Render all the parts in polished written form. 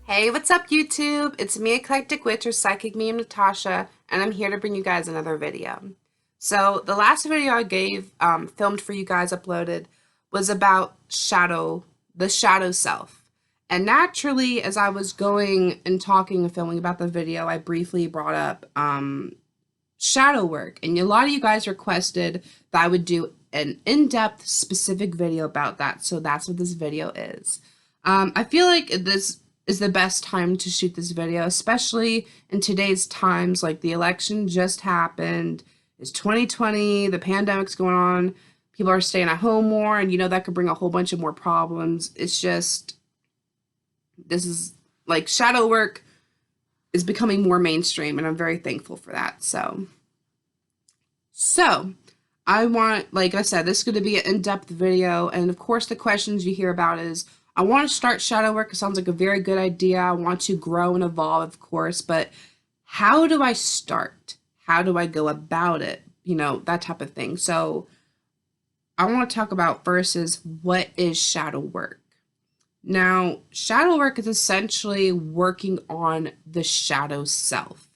Hey, what's up, YouTube? It's me, Eclectic Witch, or Psychic Medium Natasha, and I'm here to bring you guys another video. So, the last video I filmed for you guys, uploaded, was about the shadow self. And naturally, as I was going and talking and filming about the video, I briefly brought up shadow work. And a lot of you guys requested that I would do an in-depth, specific video about that. So, that's what this video is. I feel like this is the best time to shoot this video, especially in today's times. Like, the election just happened. It's 2020, the pandemic's going on, people are staying at home more, and that could bring a whole bunch of more problems. It's just, this is like, shadow work is becoming more mainstream, and I'm very thankful for that. So I want, like I said, this is going to be an in-depth video, and of course the questions you hear about is, I want to start shadow work. It sounds like a very good idea. I want to grow and evolve, of course, but how do I start? How do I go about it? That type of thing. So I want to talk about first is, what is shadow work? Now, shadow work is essentially working on the shadow self.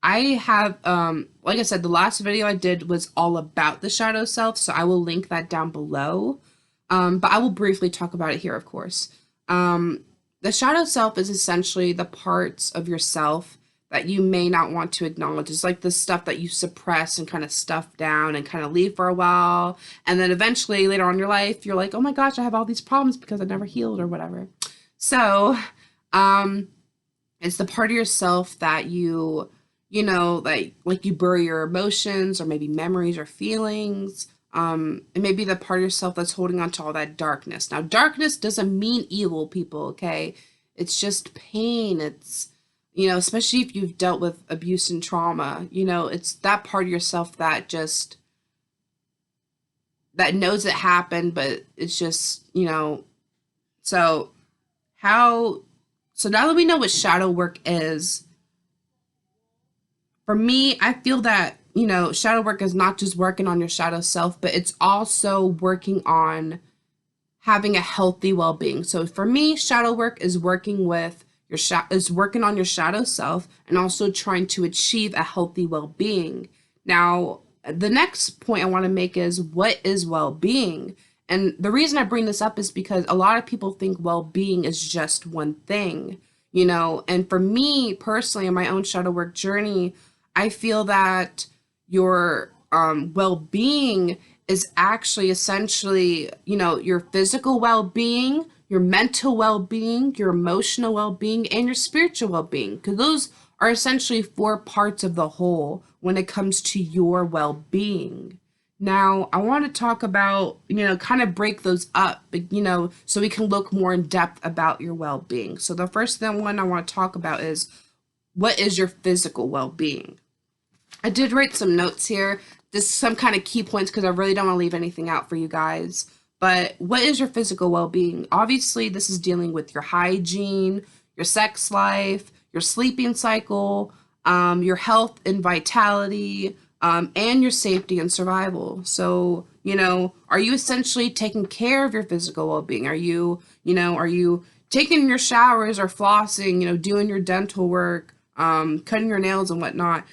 I have, like I said, the last video I did was all about the shadow self, so I will link that down below. But I will briefly talk about it here, of course. The shadow self is essentially the parts of yourself that you may not want to acknowledge. It's like the stuff that you suppress and kind of stuff down and kind of leave for a while. And then eventually later on in your life, you're like, oh my gosh, I have all these problems because I never healed or whatever. So, it's the part of yourself that like you bury your emotions or maybe memories or feelings. It may be the part of yourself that's holding on to all that darkness. Now, darkness doesn't mean evil, people, okay? It's just pain. It's, especially if you've dealt with abuse and trauma, it's that part of yourself that that knows it happened, but it's just, so now that we know what shadow work is, for me, I feel that shadow work is not just working on your shadow self, but it's also working on having a healthy well-being. So for me, shadow work is working with working on your shadow self and also trying to achieve a healthy well-being. Now, the next point I want to make is, what is well-being? And the reason I bring this up is because a lot of people think well-being is just one thing, and for me personally, in my own shadow work journey, I feel that your well-being is actually essentially, your physical well-being, your mental well-being, your emotional well-being, and your spiritual well-being, because those are essentially four parts of the whole when it comes to your well-being. Now, I want to talk about, kind of break those up, so we can look more in depth about your well-being. So the first one I want to talk about is, what is your physical well-being? I did write some notes here, just some kind of key points, because I really don't want to leave anything out for you guys. But what is your physical well-being? Obviously, this is dealing with your hygiene, your sex life, your sleeping cycle, your health and vitality, and your safety and survival. So, are you essentially taking care of your physical well-being? Are you taking your showers or flossing, doing your dental work, cutting your nails and whatnot?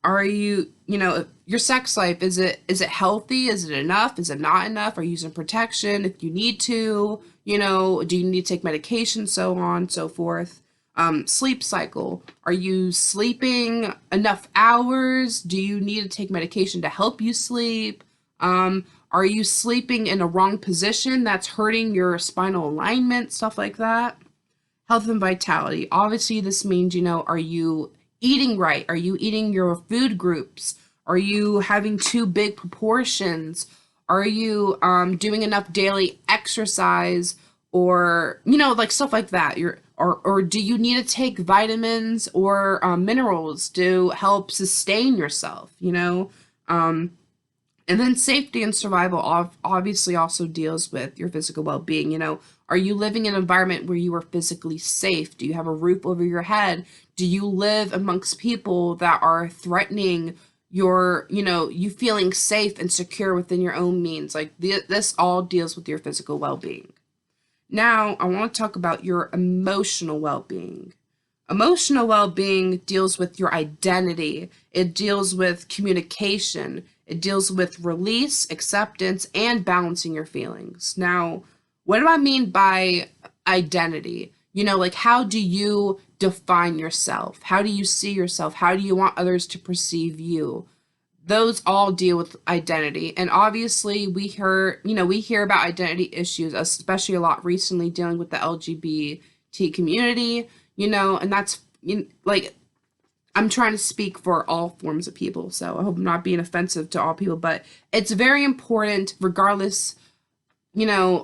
Are you, your sex life, is it healthy? Is it enough? Is it not enough? Are you using protection if you need to? Do you need to take medication? So on, so forth. Sleep cycle. Are you sleeping enough hours? Do you need to take medication to help you sleep? Are you sleeping in a wrong position that's hurting your spinal alignment? Stuff like that. Health and vitality. Obviously, this means, are you eating right? Are you eating your food groups? Are you having too big proportions? Are you doing enough daily exercise, or like stuff like that? Or do you need to take vitamins or minerals to help sustain yourself? And then safety and survival obviously also deals with your physical well-being. Are you living in an environment where you are physically safe? Do you have a roof over your head? Do you live amongst people that are threatening you feeling safe and secure within your own means? Like, this all deals with your physical well-being. Now, I want to talk about your emotional well being. Emotional well being deals with your identity, it deals with communication, it deals with release, acceptance, and balancing your feelings. Now, what do I mean by identity? Like, how do you define yourself? How do you see yourself? How do you want others to perceive you? Those all deal with identity. And obviously we hear about identity issues, especially a lot recently dealing with the LGBT community, and that's like I'm trying to speak for all forms of people, so I hope I'm not being offensive to all people, but it's very important, regardless,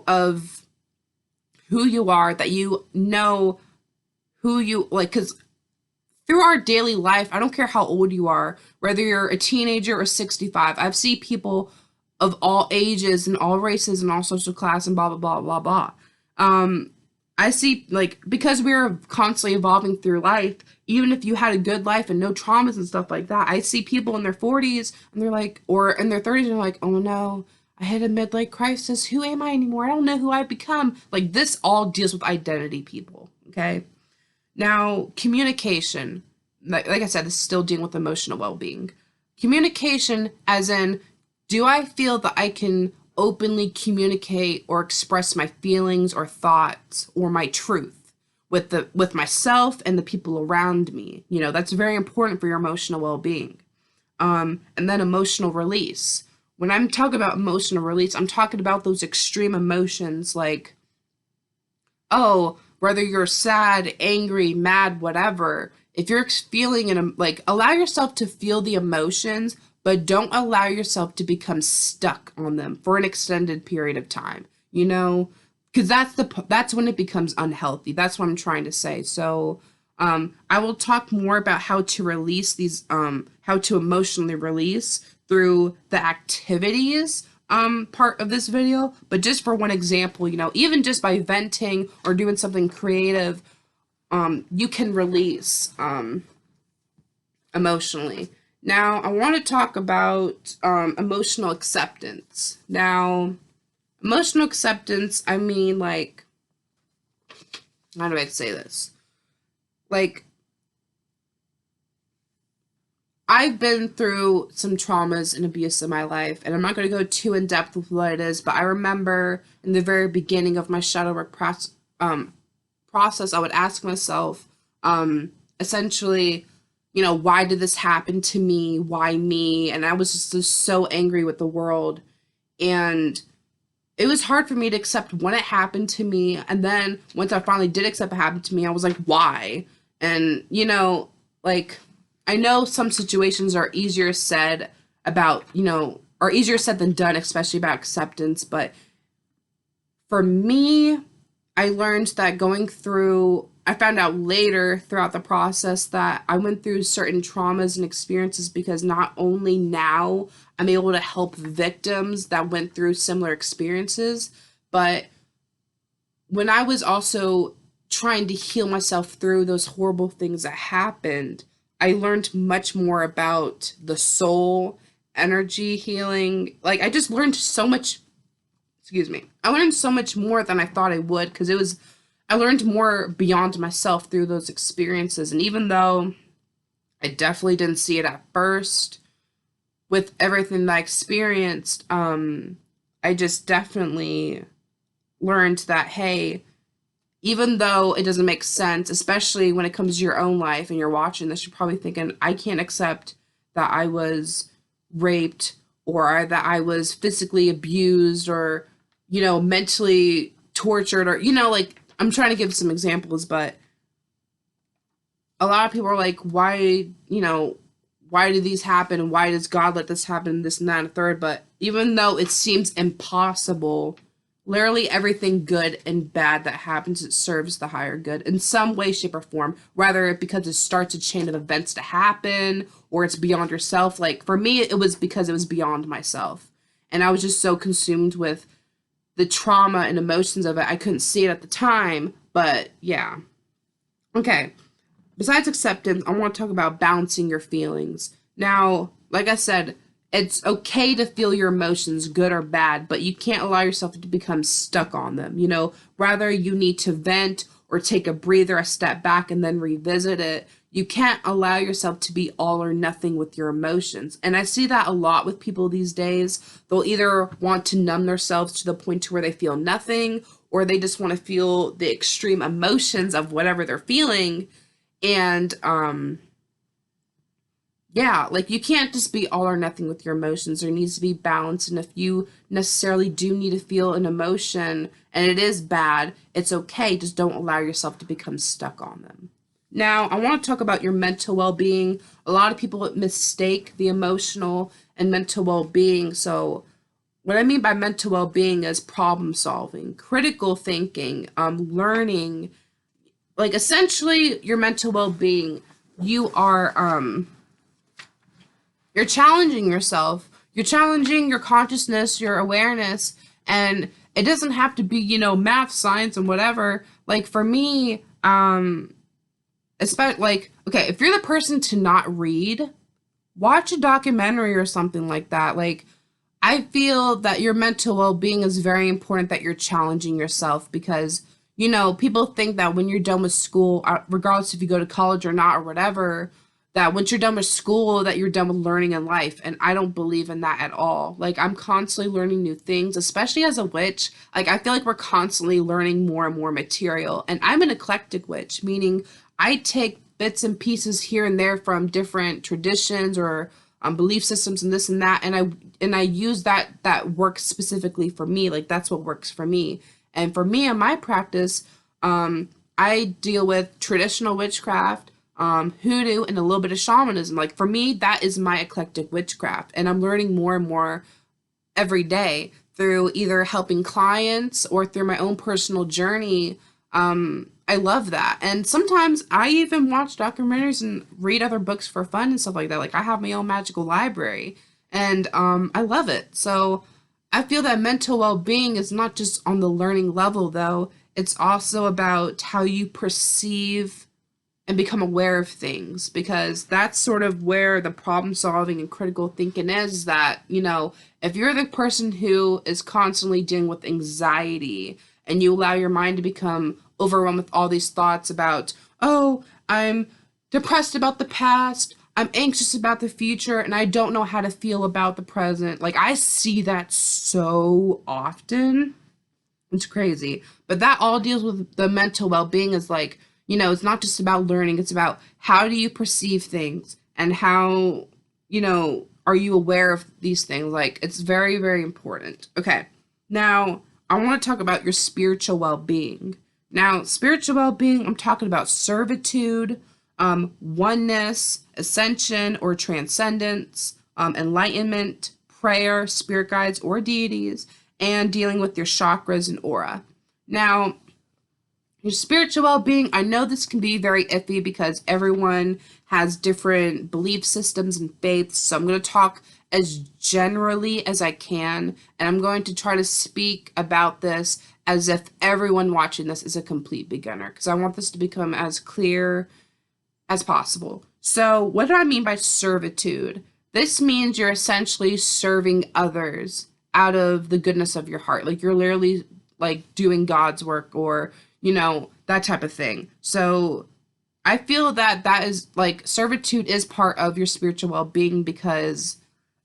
of who you are, that you know who you like, because through our daily life, I don't care how old you are, whether you're a teenager or 65, I've seen people of all ages and all races and all social class and blah, blah, blah, blah, blah. I see, like, because we're constantly evolving through life, even if you had a good life and no traumas and stuff like that, I see people in their 40s and they're like, or in their 30s and they're like, oh no, I hit a midlife crisis. Who am I anymore? I don't know who I've become. Like, this all deals with identity, people, okay? Now, communication, like I said, this is still dealing with emotional well being. Communication, as in, do I feel that I can openly communicate or express my feelings or thoughts or my truth with myself and the people around me? That's very important for your emotional well being. And then emotional release. When I'm talking about emotional release, I'm talking about those extreme emotions like, oh, whether you're sad, angry, mad, whatever, if you're feeling like, allow yourself to feel the emotions, but don't allow yourself to become stuck on them for an extended period of time, because that's when it becomes unhealthy. That's what I'm trying to say. So, I will talk more about how to release these, how to emotionally release through the activities part of this video, but just for one example, even just by venting or doing something creative, you can release emotionally. Now, I want to talk about emotional acceptance. Now, emotional acceptance, I mean, like, how do I say this? Like, I've been through some traumas and abuse in my life, and I'm not going to go too in depth with what it is, but I remember in the very beginning of my shadow work process, I would ask myself, essentially, why did this happen to me? Why me? And I was just so angry with the world. And it was hard for me to accept when it happened to me. And then once I finally did accept it happened to me, I was like, why? And, like, I know some situations are easier said about, are easier said than done, especially about acceptance. But for me, I learned that I found out later throughout the process that I went through certain traumas and experiences because not only now I'm able to help victims that went through similar experiences, but when I was also trying to heal myself through those horrible things that happened, I learned much more about the soul, energy healing. Like, I just learned so much. Excuse me. I learned so much more than I thought I would, because I learned more beyond myself through those experiences. And even though I definitely didn't see it at first, with everything that I experienced, I just definitely learned that, hey, even though it doesn't make sense, especially when it comes to your own life and you're watching this, you're probably thinking, I can't accept that I was raped or that I was physically abused or, mentally tortured or, like, I'm trying to give some examples, but a lot of people are like, why did these happen? And why does God let this happen? This and that and the third. But even though it seems impossible, literally everything good and bad that happens, it serves the higher good in some way, shape, or form, whether because it starts a chain of events to happen or it's beyond yourself. Like, for me, it was because it was beyond myself. And I was just so consumed with the trauma and emotions of it, I couldn't see it at the time, but yeah. Okay, besides acceptance, I want to talk about balancing your feelings. Now, like I said, it's okay to feel your emotions, good or bad, but you can't allow yourself to become stuck on them. Rather you need to vent or take a breather, a step back, and then revisit it. You can't allow yourself to be all or nothing with your emotions. And I see that a lot with people these days. They'll either want to numb themselves to the point to where they feel nothing, or they just want to feel the extreme emotions of whatever they're feeling. And yeah, like you can't just be all or nothing with your emotions. There needs to be balance. And if you necessarily do need to feel an emotion and it is bad, it's okay. Just don't allow yourself to become stuck on them. Now, I want to talk about your mental well being. A lot of people mistake the emotional and mental well being. So, what I mean by mental well being is problem solving, critical thinking, learning. Like, essentially, your mental well being, you are, you're challenging yourself. You're challenging your consciousness, your awareness, and it doesn't have to be, math, science, and whatever. Like for me, especially okay, if you're the person to not read, watch a documentary or something like that. Like I feel that your mental well-being is very important, that you're challenging yourself, because people think that when you're done with school, regardless if you go to college or not or whatever, that once you're done with school, that you're done with learning in life. And I don't believe in that at all. Like I'm constantly learning new things, especially as a witch. Like I feel like we're constantly learning more and more material. And I'm an eclectic witch, meaning I take bits and pieces here and there from different traditions or belief systems and this and that, and I use that works specifically for me. Like that's what works for me. And for me in my practice, I deal with traditional witchcraft, hoodoo, and a little bit of shamanism. Like for me, that is my eclectic witchcraft, and I'm learning more and more every day through either helping clients or through my own personal journey. I love that. And sometimes I even watch documentaries and read other books for fun and stuff like that. Like I have my own magical library, and I love it. So I feel that mental well-being is not just on the learning level though. It's also about how you perceive and become aware of things, because that's sort of where the problem solving and critical thinking is. That if you're the person who is constantly dealing with anxiety and you allow your mind to become overwhelmed with all these thoughts about, oh, I'm depressed about the past, I'm anxious about the future, and I don't know how to feel about the present. Like I see that so often. It's crazy. But that all deals with the mental well-being. Is like, it's not just about learning, it's about how do you perceive things, and how, are you aware of these things? Like it's very, very important. Okay. Now, I want to talk about your spiritual well-being. Now, spiritual well-being, I'm talking about servitude, oneness, ascension or transcendence, enlightenment, prayer, spirit guides or deities, and dealing with your chakras and aura. Now, your spiritual well-being, I know this can be very iffy because everyone has different belief systems and faiths, so I'm going to talk as generally as I can, and I'm going to try to speak about this as if everyone watching this is a complete beginner, because I want this to become as clear as possible. So what do I mean by servitude? This means you're essentially serving others out of the goodness of your heart. Like you're literally like doing God's work, or, that type of thing. So I feel that is like servitude is part of your spiritual well-being, because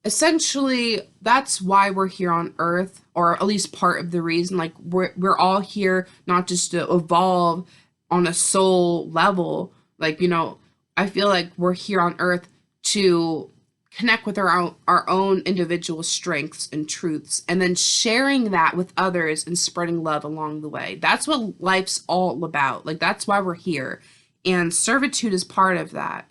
essentially that's why we're here on earth, or at least part of the reason. Like we're all here not just to evolve on a soul level. Like, I feel like we're here on earth to connect with our own individual strengths and truths, and then sharing that with others and spreading love along the way. That's what life's all about. Like that's why we're here. And servitude is part of that,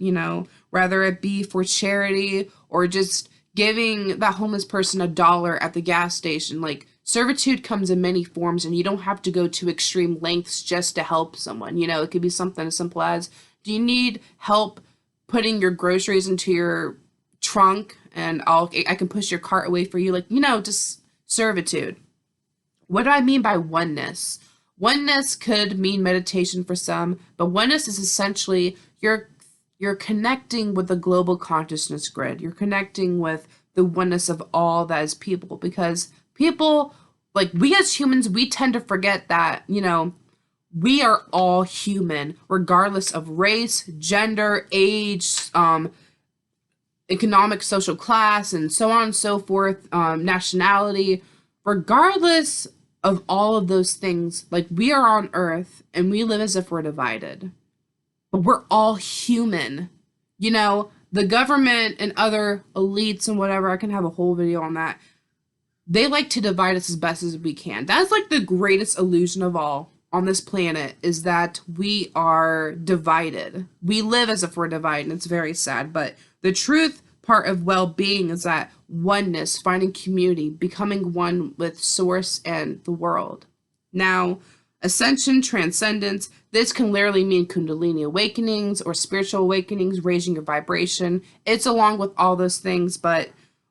whether it be for charity or just giving that homeless person $1 at the gas station. Like servitude comes in many forms, and you don't have to go to extreme lengths just to help someone. It could be something as simple as, do you need help putting your groceries into your trunk, and I can push your cart away for you? Like, just servitude. What do I mean by oneness? Oneness could mean meditation for some, but oneness is essentially you're connecting with the global consciousness grid. You're connecting with the oneness of all that is people, because people, like we as humans, we tend to forget that, we are all human, regardless of race, gender, age, economic, social class, and so on and so forth, nationality, regardless of all of those things. Like, we are on Earth and we live as if we're divided, but we're all human. The government and other elites and whatever, I can have a whole video on that. They like to divide us as best as we can. That's like the greatest illusion of all on this planet, is that we are divided. We live as if we're divided, and it's very sad. But the truth part of well-being is that oneness, finding community, becoming one with source and the world. Now, ascension, transcendence, this can literally mean kundalini awakenings or spiritual awakenings, raising your vibration. It's along with all those things, but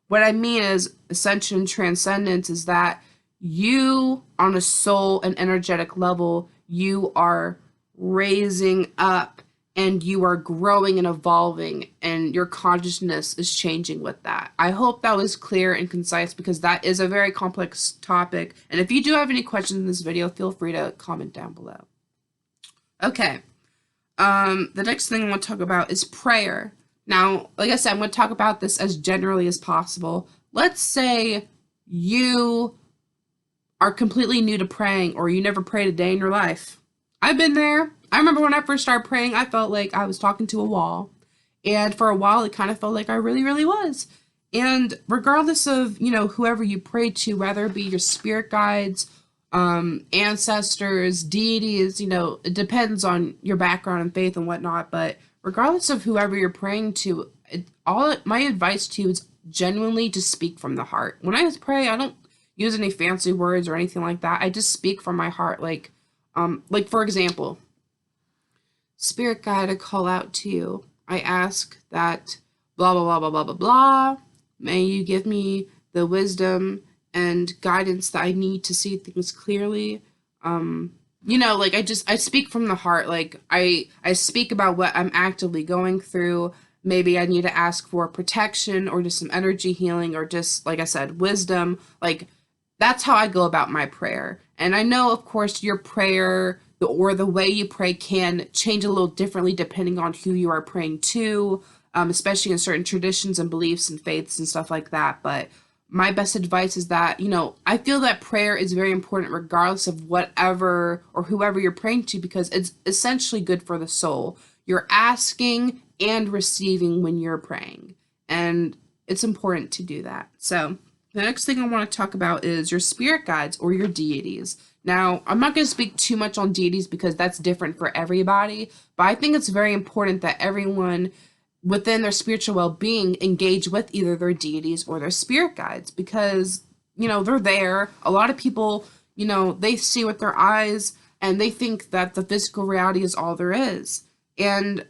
what I mean is ascension and transcendence is that you, on a soul and energetic level, you are raising up and you are growing and evolving, and your consciousness is changing with that. I hope that was clear and concise, because that is a very complex topic. And if you do have any questions in this video, feel free to comment down below. Okay. The next thing I want to talk about is prayer. Now, like I said, I'm going to talk about this as generally as possible. Let's say you are completely new to praying, or you never prayed a day in your life. I've been there. I remember when I first started praying, I felt like I was talking to a wall. And for a while, it kind of felt like I really, really was. And regardless of, whoever you pray to, whether it be your spirit guides, ancestors, deities, it depends on your background and faith and whatnot. But regardless of whoever you're praying to, my advice to you is genuinely to speak from the heart. When I pray, I don't use any fancy words or anything like that. I just speak from my heart. Like for example, spirit guide, I call out to you. I ask that blah, blah, blah, blah, blah, blah, blah. May you give me the wisdom and guidance that I need to see things clearly. I speak from the heart. Like I speak about what I'm actively going through. Maybe I need to ask for protection or just some energy healing, or just, like I said, wisdom. Like, that's how I go about my prayer. And I know, of course, your prayer or the way you pray can change a little differently depending on who you are praying to, especially in certain traditions and beliefs and faiths and stuff like that. But my best advice is that, I feel that prayer is very important regardless of whatever or whoever you're praying to, because it's essentially good for the soul. You're asking and receiving when you're praying, and it's important to do that. So the next thing I want to talk about is your spirit guides or your deities. Now, I'm not going to speak too much on deities because that's different for everybody, but I think it's very important that everyone within their spiritual well-being engage with either their deities or their spirit guides, because, they're there. A lot of people, they see with their eyes and they think that the physical reality is all there is. And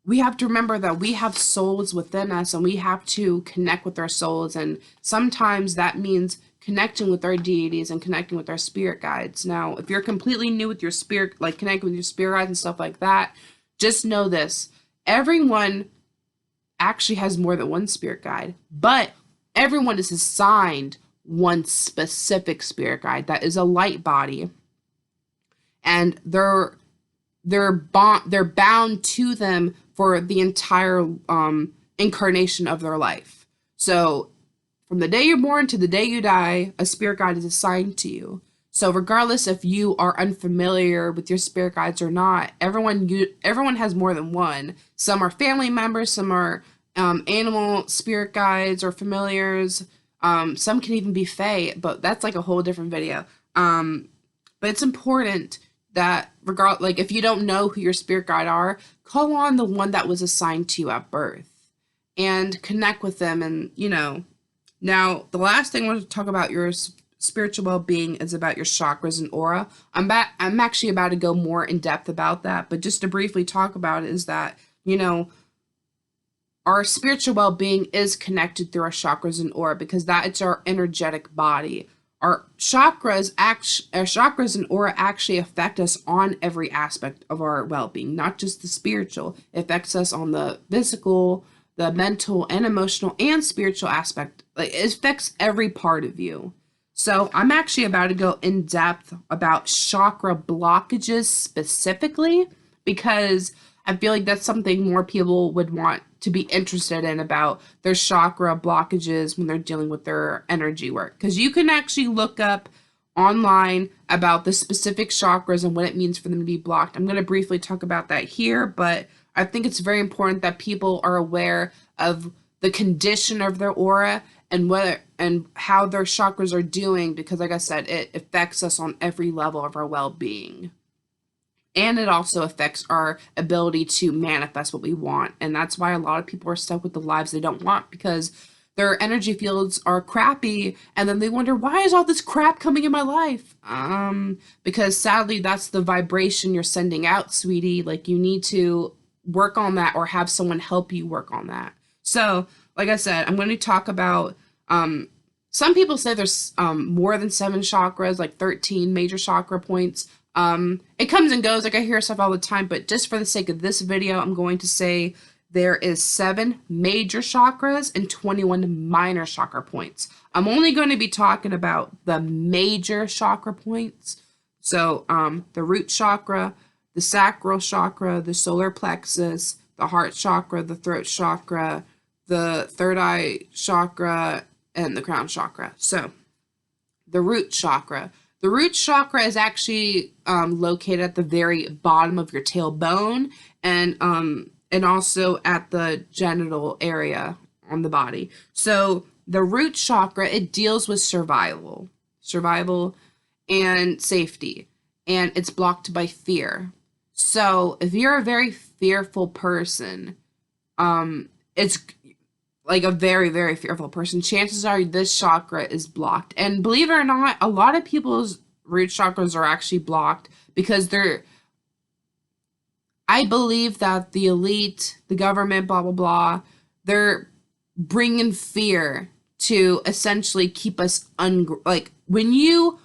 we have to remember that we have souls within us, and we have to connect with our souls. And sometimes that means connecting with our deities and connecting with our spirit guides. Now, if you're completely new with your spirit, like connecting with your spirit guides and stuff like that, just know this. Everyone actually has more than one spirit guide, but everyone is assigned one specific spirit guide that is a light body, and they're bound to them for the entire incarnation of their life. So from the day you're born to the day you die, a spirit guide is assigned to you. So regardless if you are unfamiliar with your spirit guides or not, everyone has more than one. Some are family members, some are animal spirit guides or familiars. Some can even be fae, but that's like a whole different video. But it's important that if you don't know who your spirit guide are, call on the one that was assigned to you at birth and connect with them. And, now the last thing I want to talk about your spiritual well-being is about your chakras and aura. I'm actually about to go more in depth about that, but just to briefly talk about it is that, our spiritual well-being is connected through our chakras and aura, because that is our energetic body. Our chakras and aura actually affect us on every aspect of our well-being, not just the spiritual. It affects us on the physical, the mental and emotional and spiritual aspect. Like, it affects every part of you. So I'm actually about to go in depth about chakra blockages specifically, because I feel like that's something more people would want to be interested in, about their chakra blockages when they're dealing with their energy work. Because you can actually look up online about the specific chakras and what it means for them to be blocked. I'm going to briefly talk about that here, but I think it's very important that people are aware of the condition of their aura and whether and how their chakras are doing, because like I said, it affects us on every level of our well-being. And it also affects our ability to manifest what we want. And that's why a lot of people are stuck with the lives they don't want, because their energy fields are crappy, and then they wonder, why is all this crap coming in my life? Because sadly, that's the vibration you're sending out, sweetie. Like, you need to work on that, or have someone help you work on that. So, like I said, I'm going to talk about, some people say there's more than 7 chakras, like 13 major chakra points. It comes and goes, like I hear stuff all the time, but just for the sake of this video, I'm going to say there is 7 major chakras and 21 minor chakra points. I'm only going to be talking about the major chakra points. So, the root chakra, the sacral chakra, the solar plexus, the heart chakra, the throat chakra, the third eye chakra, and the crown chakra. So, the root chakra. The root chakra is actually located at the very bottom of your tailbone, and also at the genital area on the body. So the root chakra, it deals with survival and safety, and it's blocked by fear. So if you're a very fearful person, it's like a very, very fearful person, chances are this chakra is blocked. And believe it or not, a lot of people's root chakras are actually blocked because I believe that the elite, the government, blah, blah, blah, they're bringing fear to essentially keep us like, when you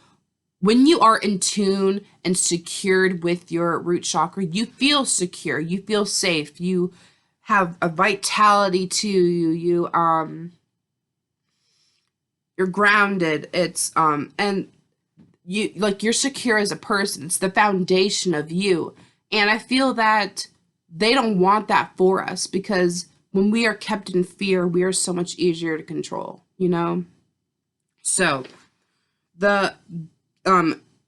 are in tune and secured with your root chakra, you feel secure, you feel safe, you have a vitality to you, you're grounded, it's and you, like, you're secure as a person. It's the foundation of you. And I feel that they don't want that for us, because when we are kept in fear, we are so much easier to control, you know? So the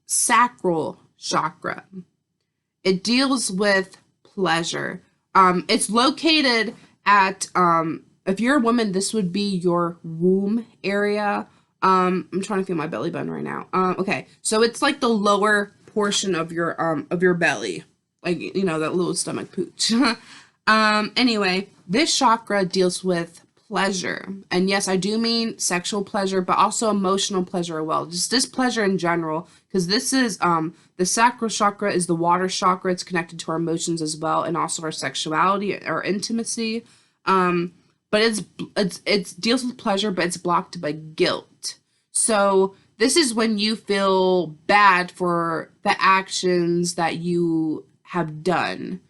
sacral chakra, it deals with pleasure. It's located at, if you're a woman, this would be your womb area. I'm trying to feel my belly button right now. Okay, so it's like the lower portion of your belly, like, you know, that little stomach pooch. Anyway, this chakra deals with pleasure, and yes, I do mean sexual pleasure, but also emotional pleasure as well. Just this pleasure in general, because this is the sacral chakra is the water chakra. It's connected to our emotions as well, and also our sexuality, our intimacy. But it deals with pleasure, but it's blocked by guilt. So this is when you feel bad for the actions that you have done.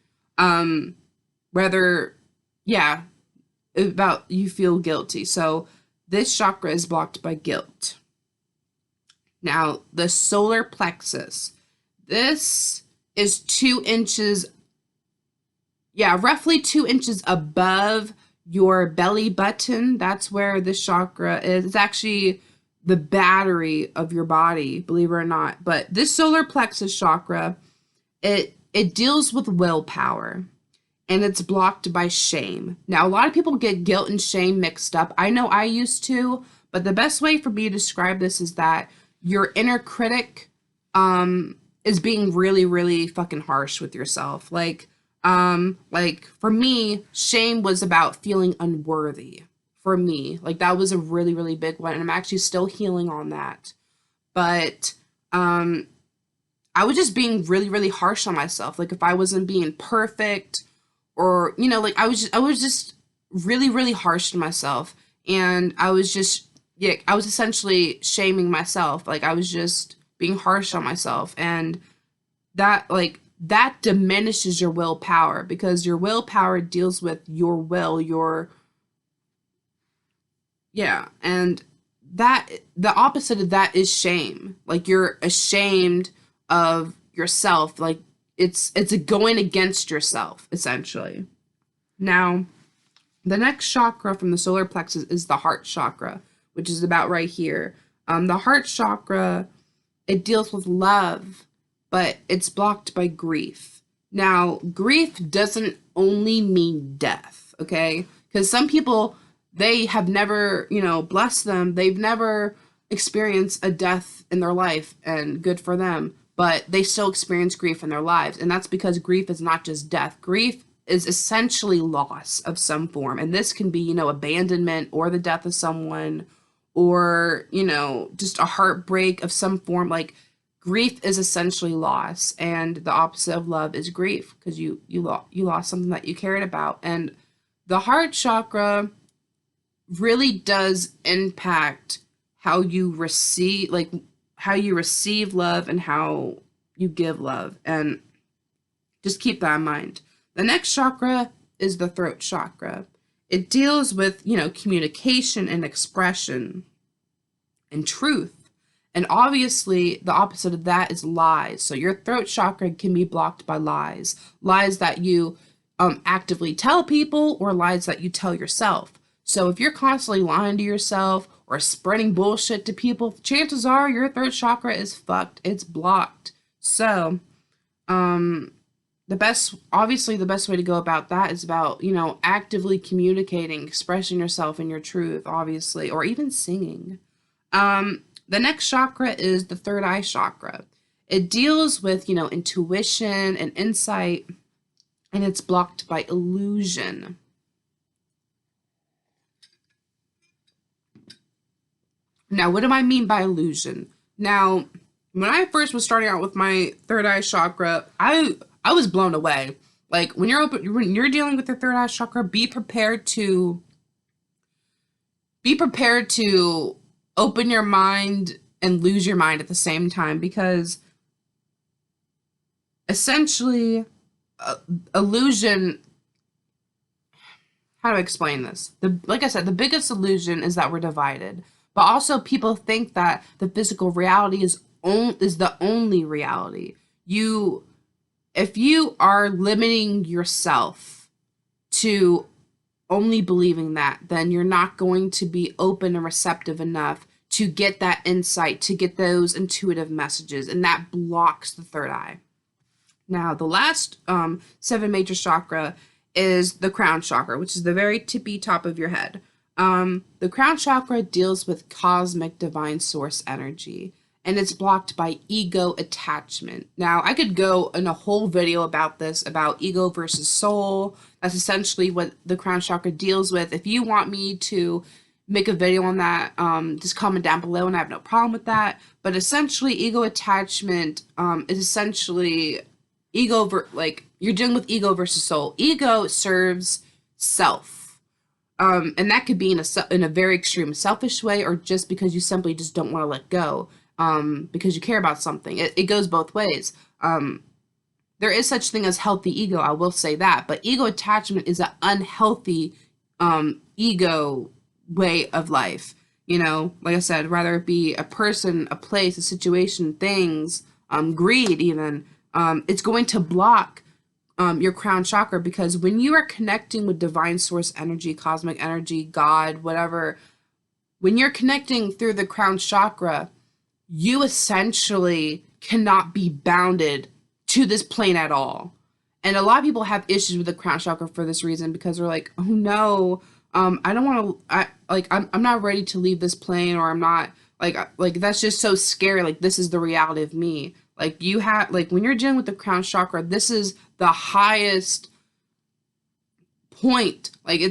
About you feel guilty. So this chakra is blocked by guilt. Now, the solar plexus. This is 2 inches, roughly 2 inches above your belly button. That's where this chakra is. It's actually the battery of your body, believe it or not. But this solar plexus chakra, it deals with willpower, and it's blocked by shame. Now, a lot of people get guilt and shame mixed up. I know I used to, but the best way for me to describe this is that your inner critic is being really, really fucking harsh with yourself. Like for me, shame was about feeling unworthy. For me, like, that was a really, really big one, and I'm actually still healing on that. But I was just being really, really harsh on myself. Like, if I wasn't being perfect, or, you know, like, I was just really, really harsh to myself, and I was essentially shaming myself. Like, I was just being harsh on myself, and that diminishes your willpower, because your willpower deals with your will, your Yeah, and that the opposite of that is shame. Like you're ashamed of yourself. Like it's a going against yourself essentially. Now, the next chakra from the solar plexus is the heart chakra, which is about right here. The heart chakra, it deals with love, but it's blocked by grief. Now, grief doesn't only mean death, okay? Because some people, they have never, bless them, they've never experienced a death in their life, and good for them, but they still experience grief in their lives. And that's because grief is not just death. Grief is essentially loss of some form. And this can be, abandonment or the death of someone or, just a heartbreak of some form. Like grief is essentially loss, and the opposite of love is grief because you lost something that you cared about. And the heart chakra really does impact how you receive, like how you receive love and how you give love. And just keep that in mind. The next chakra is the throat chakra. It deals with, communication and expression and truth. And obviously, the opposite of that is lies. So your throat chakra can be blocked by lies. Lies that you actively tell people or lies that you tell yourself. So if you're constantly lying to yourself or spreading bullshit to people, chances are your throat chakra is fucked. It's blocked. So, the best way to go about that is about, actively communicating, expressing yourself and your truth, obviously, or even singing. The next chakra is the third eye chakra. It deals with, intuition and insight, and it's blocked by illusion. Now, what do I mean by illusion? Now, when I first was starting out with my third eye chakra, I was blown away. Like when you're dealing with your third eye chakra, be prepared to open your mind and lose your mind at the same time, because essentially illusion, how do I explain this? Like I said, the biggest illusion is that we're divided. But also people think that the physical reality is the only reality. If you are limiting yourself to only believing that, then you're not going to be open and receptive enough to get that insight, to get those intuitive messages, and that blocks the third eye. Now, the last 7 major chakra is the crown chakra, which is the very tippy top of your head. The crown chakra deals with cosmic divine source energy, and it's blocked by ego attachment. Now, I could go in a whole video about this, about ego versus soul. That's essentially what the crown chakra deals with. If you want me to make a video on that, just comment down below, and I have no problem with that. But essentially, ego attachment is essentially you're dealing with ego versus soul. Ego serves self. And that could be in a very extreme selfish way, or just because you simply just don't want to let go, because you care about something. It goes both ways. There is such thing as healthy ego, I will say that, but ego attachment is an unhealthy ego way of life. Like I said, rather it be a person, a place, a situation, things, greed even, it's going to block your crown chakra, because when you are connecting with divine source energy, cosmic energy, God, whatever, when you're connecting through the crown chakra, you essentially cannot be bounded to this plane at all. And a lot of people have issues with the crown chakra for this reason, because they're like, oh no, I don't want to, I'm not ready to leave this plane, or I'm not, like that's just so scary. Like, this is the reality of me. Like, when you're dealing with the crown chakra, this is the highest point. Like,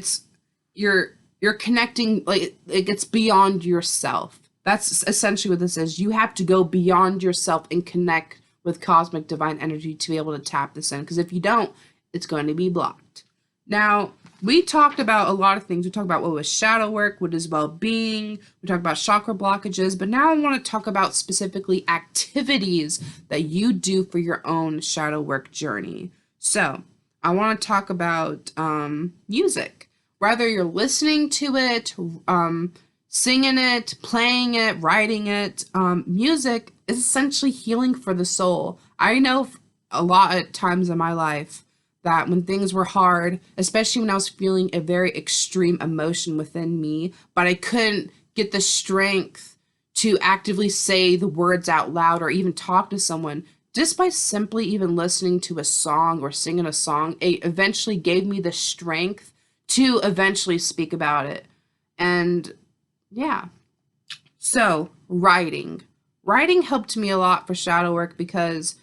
you're connecting, like it's beyond yourself. That's essentially what this is. You have to go beyond yourself and connect with cosmic divine energy to be able to tap this in. Because if you don't, it's going to be blocked. Now, we talked about a lot of things. We talked about what was shadow work, what is well-being. We talked about chakra blockages. But now I want to talk about specifically activities that you do for your own shadow work journey. So I want to talk about music. Whether you're listening to it, singing it, playing it, writing it. Music is essentially healing for the soul. I know a lot of times in my life that when things were hard, especially when I was feeling a very extreme emotion within me, but I couldn't get the strength to actively say the words out loud or even talk to someone, just by simply even listening to a song or singing a song, it eventually gave me the strength to eventually speak about it. And yeah. So, writing. Writing helped me a lot for shadow work because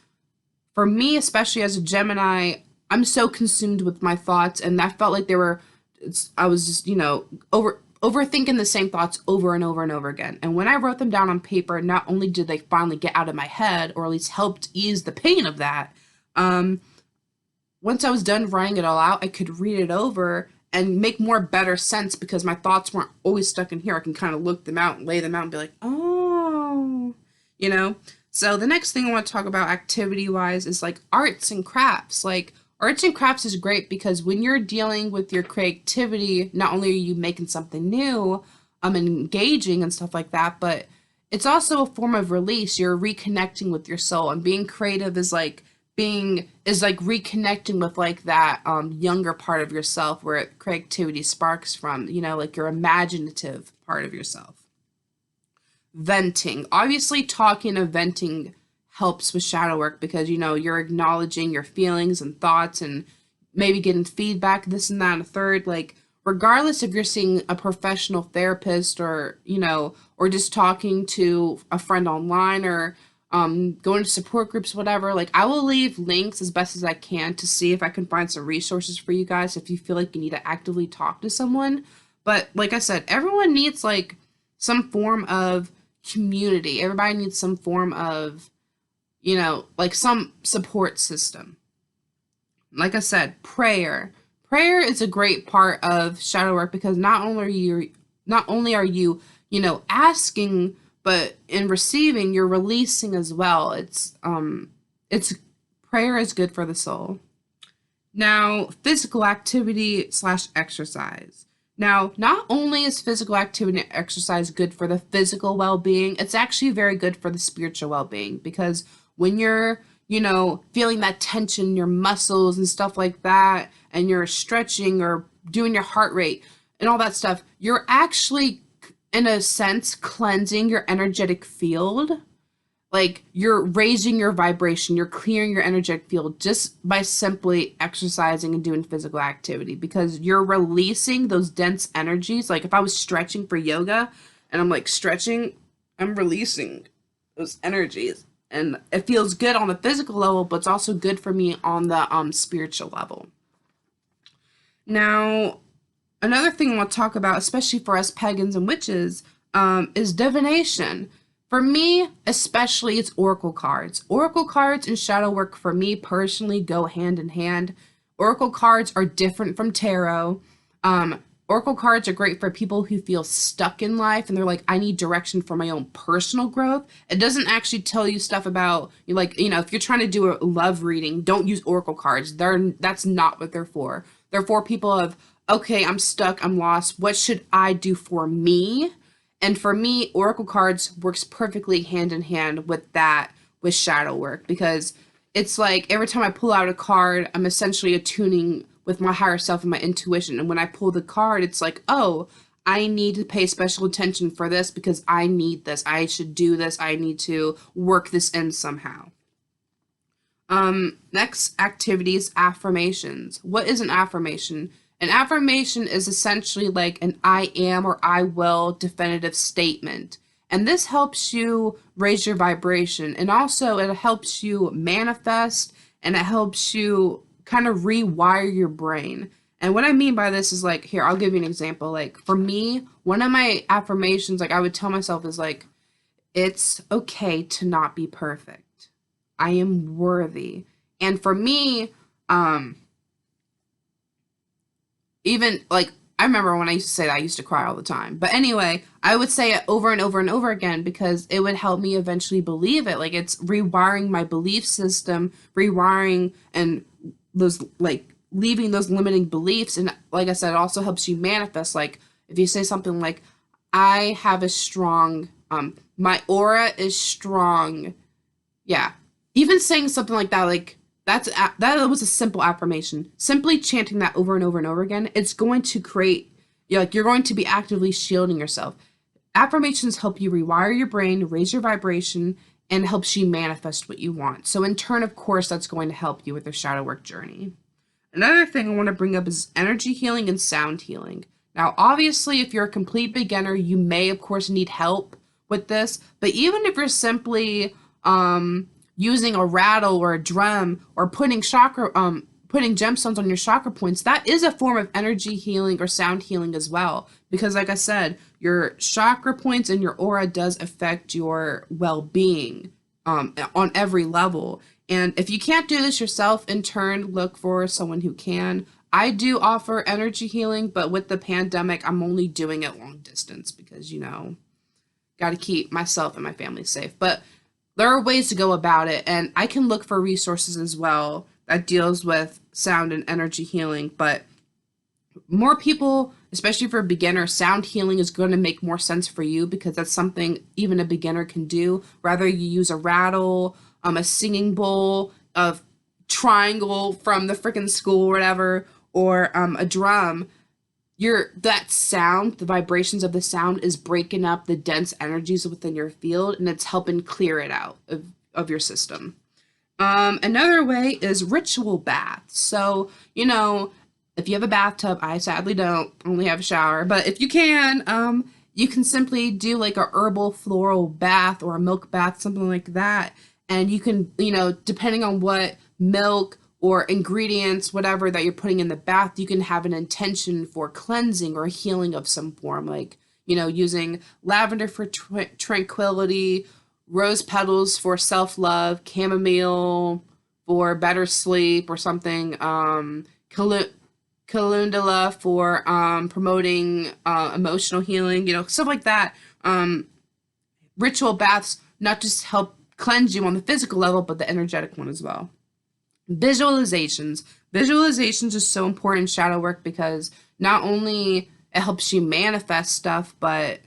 for me, especially as a Gemini, I'm so consumed with my thoughts, and that felt like I was just, overthinking the same thoughts over and over and over again. And when I wrote them down on paper, not only did they finally get out of my head, or at least helped ease the pain of that, um, once I was done writing it all out, I could read it over and make more better sense because my thoughts weren't always stuck in here. I can kind of look them out, lay them out, and be like, oh, you know? So the next thing I want to talk about activity wise is like arts and crafts. Like arts and crafts is great because when you're dealing with your creativity, not only are you making something new, and engaging and stuff like that, but it's also a form of release. You're reconnecting with your soul, and being creative is like reconnecting with like that younger part of yourself where creativity sparks from, like your imaginative part of yourself. Venting. Obviously, talking and venting helps with shadow work because you're acknowledging your feelings and thoughts and maybe getting feedback, this and that and a third. Like, regardless if you're seeing a professional therapist or or just talking to a friend online or going to support groups, whatever. Like, I will leave links as best as I can to see if I can find some resources for you guys if you feel like you need to actively talk to someone. But like I said, everyone needs like some form of community. Everybody needs some form of, like some support system. Like I said, prayer. Prayer is a great part of shadow work because not only are you, asking, but in receiving, you're releasing as well. It's prayer is good for the soul. Now, physical activity slash exercise. Now, not only is physical activity and exercise good for the physical well-being, it's actually very good for the spiritual well-being because when you're, feeling that tension in your muscles and stuff like that, and you're stretching or doing your heart rate and all that stuff, you're actually, in a sense, cleansing your energetic field. Like, you're raising your vibration, you're clearing your energetic field just by simply exercising and doing physical activity because you're releasing those dense energies. Like, if I was stretching for yoga and I'm like stretching, I'm releasing those energies. And it feels good on the physical level, but it's also good for me on the spiritual level. Now, another thing I want to talk about, especially for us pagans and witches, is divination. For me, especially, it's oracle cards. Oracle cards and shadow work for me personally go hand in hand. Oracle cards are different from tarot. Oracle cards are great for people who feel stuck in life and they're like, I need direction for my own personal growth. It doesn't actually tell you stuff about, like, if you're trying to do a love reading, don't use oracle cards. That's not what they're for. They're for people of, okay, I'm stuck, I'm lost. What should I do for me? And for me, oracle cards works perfectly hand in hand with that, with shadow work, because it's like every time I pull out a card, I'm essentially attuning with my higher self and my intuition. And when I pull the card, it's like, oh, I need to pay special attention for this because I need this. I should do this. I need to work this in somehow. Next activity is affirmations. What is an affirmation? An affirmation is essentially like an I am or I will definitive statement. And this helps you raise your vibration. And also it helps you manifest and it helps you kind of rewire your brain. And what I mean by this is like, here, I'll give you an example. Like for me, one of my affirmations, like I would tell myself is like, it's okay to not be perfect. I am worthy. And for me, even like I remember when I used to say that, I used to cry all the time. But anyway, I would say it over and over and over again because it would help me eventually believe it. Like it's rewiring my belief system, rewiring and those like leaving those limiting beliefs. And like I said, it also helps you manifest. Like if you say something like, I have a strong, my aura is strong. Yeah. Even saying something like that, like that was a simple affirmation. Simply chanting that over and over and over again, it's going to create, you're going to be actively shielding yourself. Affirmations help you rewire your brain, raise your vibration, and helps you manifest what you want. So in turn, of course, that's going to help you with your shadow work journey. Another thing I want to bring up is energy healing and sound healing. Now, obviously, if you're a complete beginner, you may, of course, need help with this. But even if you're simply using a rattle or a drum or putting gemstones on your chakra points, that is a form of energy healing or sound healing as well. Because, like I said, your chakra points and your aura does affect your well-being on every level. And if you can't do this yourself, in turn, look for someone who can. I do offer energy healing, but with the pandemic, I'm only doing it long distance because, got to keep myself and my family safe. But there are ways to go about it, and I can look for resources as well that deals with sound and energy healing. But more people, especially for a beginner, sound healing is going to make more sense for you because that's something even a beginner can do. Whether you use a rattle, a singing bowl, a triangle from the freaking school or whatever, or a drum, that sound, the vibrations of the sound is breaking up the dense energies within your field, and it's helping clear it out of your system. Another way is ritual baths. So, if you have a bathtub, I sadly don't, only have a shower, but if you can simply do like a herbal floral bath or a milk bath, something like that. And you can, depending on what milk or ingredients, whatever that you're putting in the bath, you can have an intention for cleansing or healing of some form, like, using lavender for tranquility, rose petals for self-love, chamomile for better sleep or something, calendula for promoting emotional healing, stuff like that. Ritual baths not just help cleanse you on the physical level, but the energetic one as well. Visualizations. Visualizations is so important in shadow work because not only it helps you manifest stuff, but,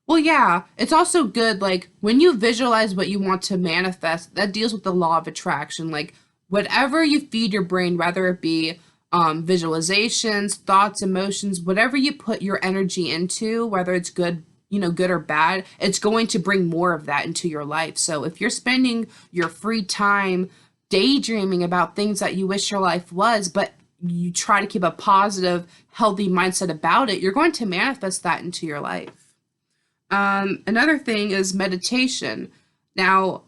well, yeah, it's also good, like, when you visualize what you want to manifest, that deals with the law of attraction. Like, whatever you feed your brain, whether it be visualizations, thoughts, emotions, whatever you put your energy into, whether it's good, good or bad, it's going to bring more of that into your life. So if you're spending your free time daydreaming about things that you wish your life was, but you try to keep a positive, healthy mindset about it, you're going to manifest that into your life. Another thing is meditation. Now,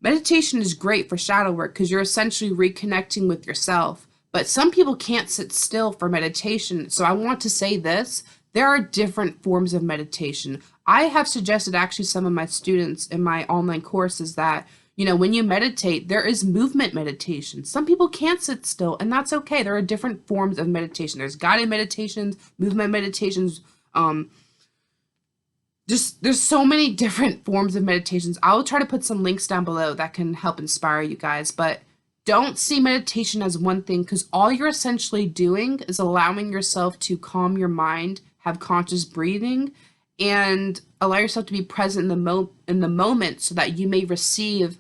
meditation is great for shadow work because you're essentially reconnecting with yourself. But some people can't sit still for meditation. So I want to say this. There are different forms of meditation. I have suggested actually some of my students in my online courses that, when you meditate, there is movement meditation. Some people can't sit still, and that's okay. There are different forms of meditation. There's guided meditations, movement meditations. There's so many different forms of meditations. I will try to put some links down below that can help inspire you guys, but don't see meditation as one thing because all you're essentially doing is allowing yourself to calm your mind, have conscious breathing, and allow yourself to be present in the moment so that you may receive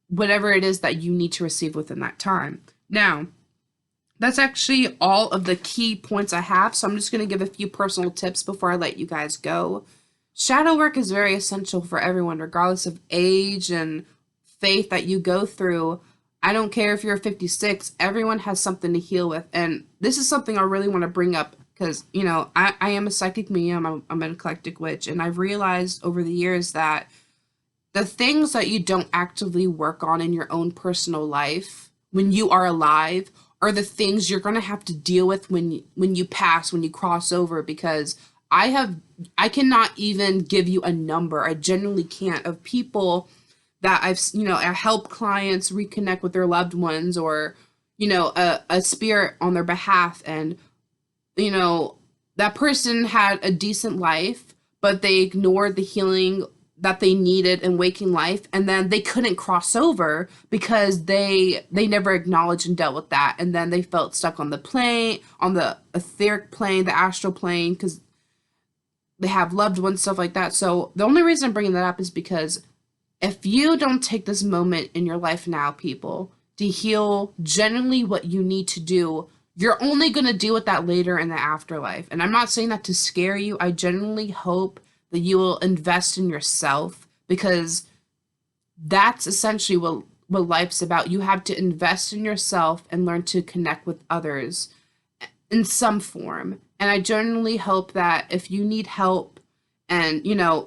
whatever it is that you need to receive within that time. Now, that's actually all of the key points I have, so I'm just going to give a few personal tips before I let you guys go. Shadow work is very essential for everyone, regardless of age and faith that you go through. I don't care if you're 56, everyone has something to heal with. And this is something I really want to bring up because, I am a psychic medium, I'm an eclectic witch, and I've realized over the years that the things that you don't actively work on in your own personal life when you are alive are the things you're going to have to deal with when you pass, when you cross over, because I cannot even give you a number. I genuinely can't, of people that I help clients reconnect with their loved ones or, a spirit on their behalf. And, that person had a decent life, but they ignored the healing that they needed in waking life. And then they couldn't cross over because they never acknowledged and dealt with that. And then they felt stuck on the plane, on the etheric plane, the astral plane, because they have loved ones, stuff like that. So the only reason I'm bringing that up is because if you don't take this moment in your life now, people, to heal genuinely what you need to do, you're only going to deal with that later in the afterlife. And I'm not saying that to scare you. I genuinely hope that you will invest in yourself, because that's essentially what life's about. You have to invest in yourself and learn to connect with others in some form. And I genuinely hope that if you need help, and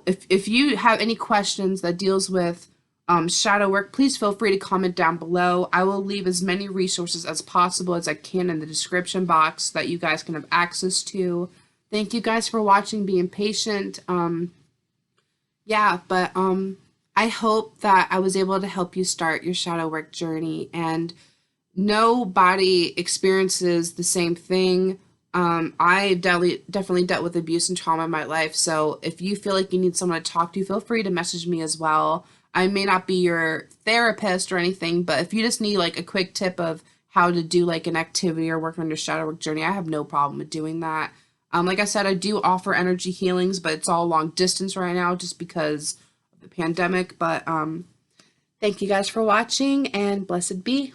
if you have any questions that deals with shadow work, please feel free to comment down below. I will leave as many resources as possible as I can in the description box that you guys can have access to. Thank you guys for watching, being patient. I hope that I was able to help you start your shadow work journey, and nobody experiences the same thing. I definitely dealt with abuse and trauma in my life, so if you feel like you need someone to talk to, feel free to message me as well. I may not be your therapist or anything, but if you just need like a quick tip of how to do like an activity or work on your shadow work journey, I have no problem with doing that. Like I said, I do offer energy healings, but it's all long distance right now just because of the pandemic. But thank you guys for watching, and blessed be.